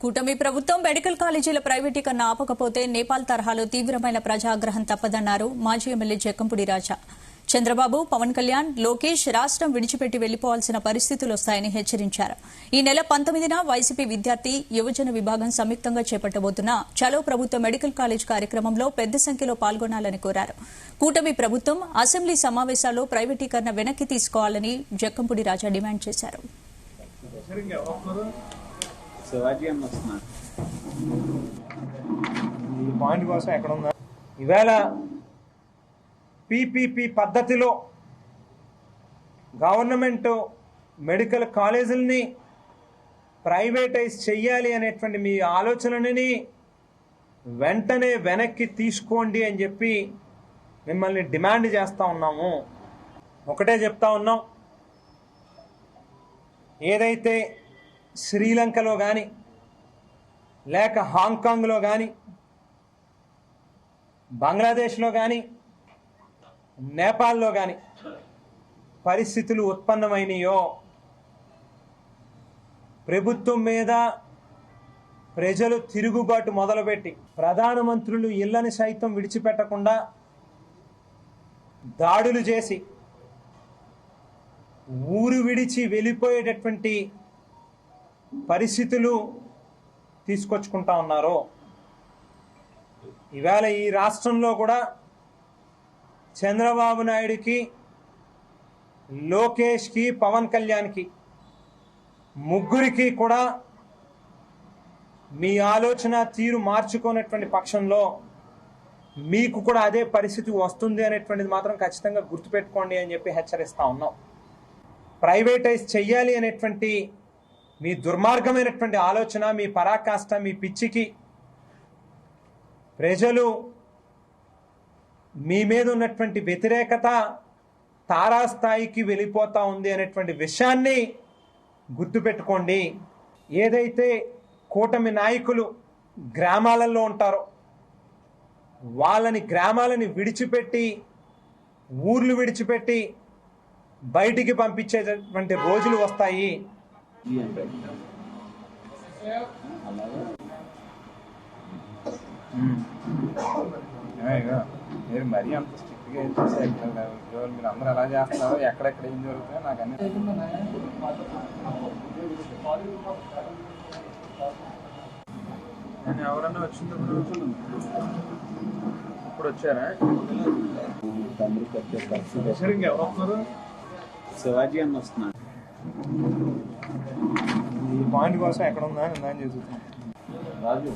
కూటమి ప్రభుత్వం మెడికల్ కాలేజీల ప్రైవేటీకరణ ఆపకపోతే నేపాల్ తరహాలో తీవ్రమైన ప్రజాగ్రహం తప్పదన్నారు మాజీ ఎమ్మెల్యే జక్కంపూడి రాజా. చంద్రబాబు, పవన్ కళ్యాణ్, లోకేష్ రాష్ట్రం విడిచిపెట్టి వెళ్లిపోవాల్సిన పరిస్థితులు వస్తాయని హెచ్చరించారు. ఈ నెల 19న వైసీపీ విద్యార్థి యువజన విభాగం సంయుక్తంగా చేపట్టబోతున్న చలో ప్రభుత్వ మెడికల్ కాలేజ్ కార్యక్రమంలో పెద్ద సంఖ్యలో పాల్గొనాలని కోరారు. కూటమి ప్రభుత్వం అసెంబ్లీ సమావేశాల్లో ప్రైవేటీకరణ వెనక్కి తీసుకోవాలని జక్కంపూడి రాజా డిమాండ్ చేశారు. ఈ పాయింట్ కోసం ఎక్కడ ఉందా ఈవేళ పీపీపీ పద్ధతిలో గవర్నమెంట్ మెడికల్ కాలేజీలని ప్రైవేటైజ్ చెయ్యాలి అనేటువంటి మీ ఆలోచనని వెంటనే వెనక్కి తీసుకోండి అని చెప్పి మిమ్మల్ని డిమాండ్ చేస్తూ ఉన్నాము. ఒకటే చెప్తా ఉన్నాం, ఏదైతే శ్రీలంకలో కానీ లేక హాంకాంగ్లో కానీ బంగ్లాదేశ్లో కానీ నేపాల్లో కానీ పరిస్థితులు ఉత్పన్నమైనయో, ప్రభుత్వం మీద ప్రజలు తిరుగుబాటు మొదలుపెట్టి ప్రధానమంత్రులు ఇళ్లను సైతం విడిచిపెట్టకుండా దాడులు చేసి ఊరు విడిచి వెళ్ళిపోయేటటువంటి పరిస్థితులు తీసుకొచ్చుకుంటా ఉన్నారు. ఇవాళ ఈ రాష్ట్రంలో కూడా చంద్రబాబు నాయుడుకి, లోకేష్కి, పవన్ కళ్యాణ్కి ముగ్గురికి కూడా మీ ఆలోచన తీరు మార్చుకునేటువంటి పక్షంలో మీకు కూడా అదే పరిస్థితి వస్తుంది అనేటువంటిది మాత్రం ఖచ్చితంగా గుర్తుపెట్టుకోండి అని చెప్పి హెచ్చరిస్తా ఉన్నాం. ప్రైవేటైజ్ చెయ్యాలి అనేటువంటి మీ దుర్మార్గమైనటువంటి ఆలోచన, మీ పరాకాష్ట, మీ పిచ్చికి ప్రజలు మీ మీద ఉన్నటువంటి వ్యతిరేకత తారాస్థాయికి వెళ్ళిపోతా ఉంది అనేటువంటి విషయాన్ని గుర్తుపెట్టుకోండి. ఏదైతే కూటమి నాయకులు గ్రామాలలో ఉంటారో వాళ్ళని గ్రామాలని విడిచిపెట్టి, ఊర్లు విడిచిపెట్టి బయటికి పంపించేటటువంటి రోజులు వస్తాయి. మీరు మరీ అంత స్ట్రిక్ట్గా మీరు అందరూ ఎలా చేస్తున్నారో ఎక్కడెక్కడ ఏం జరుగుతుందో నాకు అన్నీ ఎవరన్నా వచ్చింది ఇప్పుడు వచ్చారా? శివాజీ అన్న వస్తున్నారు. ఈ పాయింట్ కోసం ఎక్కడ ఉందా అని నేను చూస్తున్నాను. రాజు